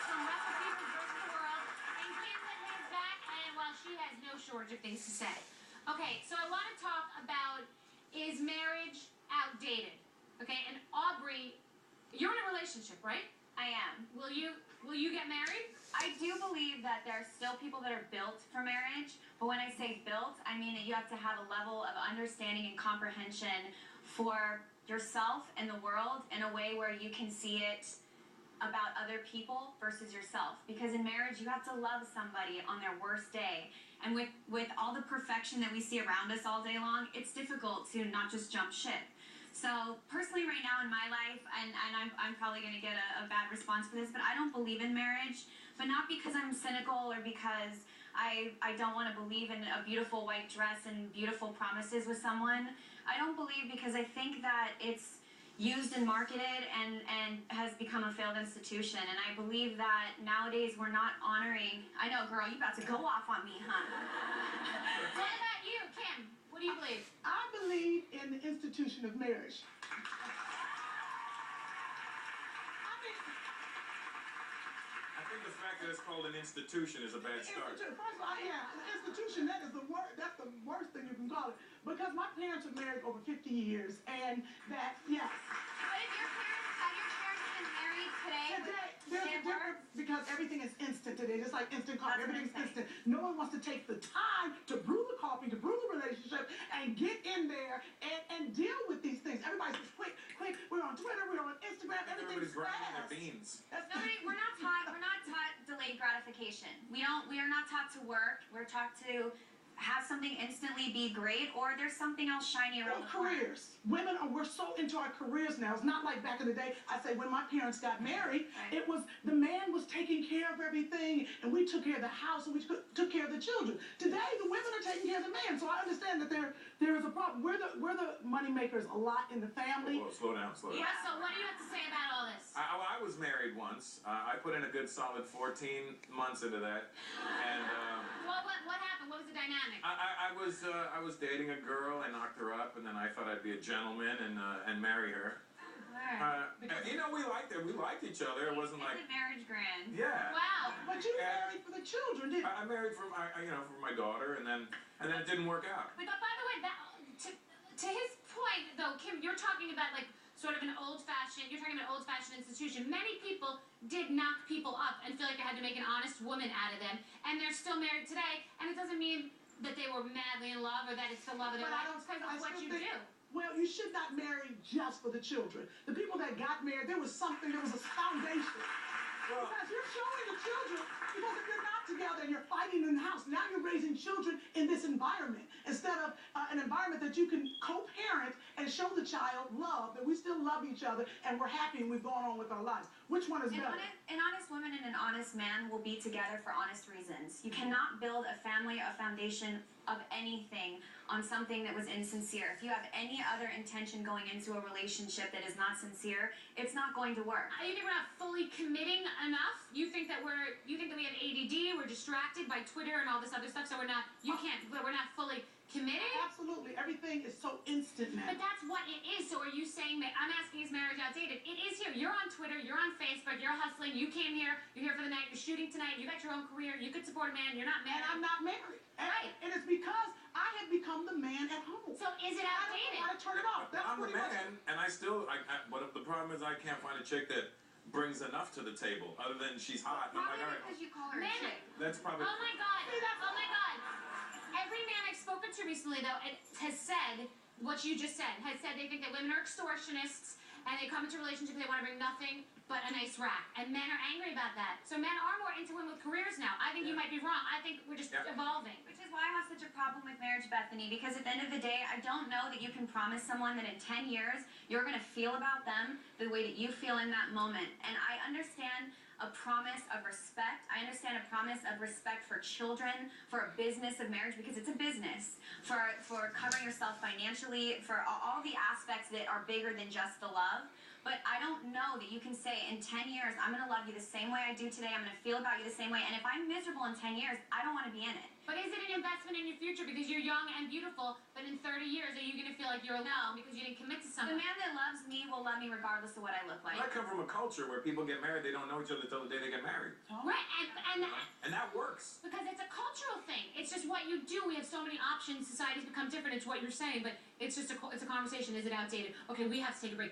some recipes from First in the World. And Kinsley is back, and well, she has no shortage of things to say. Okay, so I want to talk about, is marriage outdated? Okay, and Aubrey, you're in a relationship, right? I am. Will you get married? I do believe that there are still people that are built for marriage, but when I say built, I mean that you have to have a level of understanding and comprehension for yourself and the world in a way where you can see it about other people versus yourself. Because in marriage, you have to love somebody on their worst day. And with all the perfection that we see around us all day long, it's difficult to not just jump ship. So personally right now in my life, and I'm probably going to get a bad response for this, but I don't believe in marriage, but not because I'm cynical or because I don't want to believe in a beautiful white dress and beautiful promises with someone. I don't believe because I think that it's used and marketed and has become a failed institution. And I believe that nowadays we're not honoring... I know, girl, you about to go off on me, huh? What about you, Kim? What do you believe? I believe in the institution of marriage. I think the fact that it's called an institution is a bad start. First of all, yeah, an institution, that is the word, that's the worst thing you can call it. Because my parents were married over 50 years, and that, yes. But if your parents been married today, There's a difference because everything is instant today. It's like instant coffee. Everything's instant. No one wants to take the time to brew the coffee, to brew the relationship, and get in there and deal with these things. Everybody's just quick. We're on Twitter, we're on Instagram, everything's Everybody's grinding fast. their beans. we're not taught delayed gratification. We are not taught to work. We're taught to have something instantly be great, or there's something else shiny around the corner. Careers. We're so into our careers now. It's not like back in the day. I say when my parents got married, right. It was the man was taking care of everything, and we took care of the house, and we took care of the children. Today, the women are taking care of the man. So I understand that there is a problem. We're the money makers a lot in the family. Whoa, slow down. Yeah, so what do you have to say about all this? I was married once. I put in a good solid 14 months into that, and What happened? What was the dynamic? I was dating a girl. I knocked her up, and then I thought I'd be a gentleman and marry her. We liked it. We liked each other. It wasn't like marriage grand. Yeah. Wow. But you married for the children, didn't you? I married for my daughter, and then it didn't work out. But by the way, to his point though, Kim, you're talking about like sort of an old-fashioned institution. Many people did knock people up and feel like they had to make an honest woman out of them, and they're still married today, and it doesn't mean that they were madly in love or that it's the love of their life. It's because of what you do. Well, you should not marry just for the children. The people that got married, there was a foundation. Because you're showing the children, because if you're not together and you're fighting in the house, now you're raising children in this environment instead of an environment that you can co-parent and show the child love, that we still love each other and we're happy and we've gone on with our lives. Which one is better? An honest woman and an honest man will be together for honest reasons. You cannot build a family, a foundation of anything on something that was insincere. If you have any other intention going into a relationship that is not sincere, it's not going to work. You think we're not fully committing enough? You think that we have ADD, we're distracted by Twitter and all this other stuff, so we're not fully committed? Absolutely. Everything is so instant now. But that's what it is. So are you saying that, I'm asking, is marriage outdated? It is here. You're on Twitter, you're on Facebook, you're hustling, you came here, you're here for the night, you're shooting tonight, you got your own career, you could support a man, you're not married. And I'm not married. Right. And it's because I have become the man at home. So is it outdated? I don't know how to turn it off. That's I'm the pretty much man, and but the problem is I can't find a chick that brings enough to the table, other than she's hot. Probably I'm like, all right. because you call her a chick. That's probably... Oh my God. Oh my God. Every man I've spoken to recently, though, has said what you just said. Has said they think that women are extortionists, and they come into relationships and they want to bring nothing but a nice rack. And men are angry about that. So men are more into women with careers now. I think you might be wrong. I think we're just evolving. Which is why I have such a problem with marriage, Bethany, because at the end of the day, I don't know that you can promise someone that in 10 years, you're going to feel about them the way that you feel in that moment. And I understand a promise of respect. I understand a promise of respect for children, for a business of marriage, because it's a business, for covering yourself financially, for all the aspects that are bigger than just the love. But I don't know that you can say in 10 years, I'm going to love you the same way I do today. I'm going to feel about you the same way. And if I'm miserable in 10 years, I don't want to be in it. But is it an investment in your future because you're young and beautiful, but in 30 years are you going to feel like you're alone because you didn't commit to The something? man that loves me will love me regardless of what I look like. I come from a culture where people get married, they don't know each other till the day they get married. Right, And that works. because it's a cultural thing. It's just what you do. We have so many options. Society's become different. It's what you're saying, but it's just it's a conversation. Is it outdated? Okay, we have to take a break.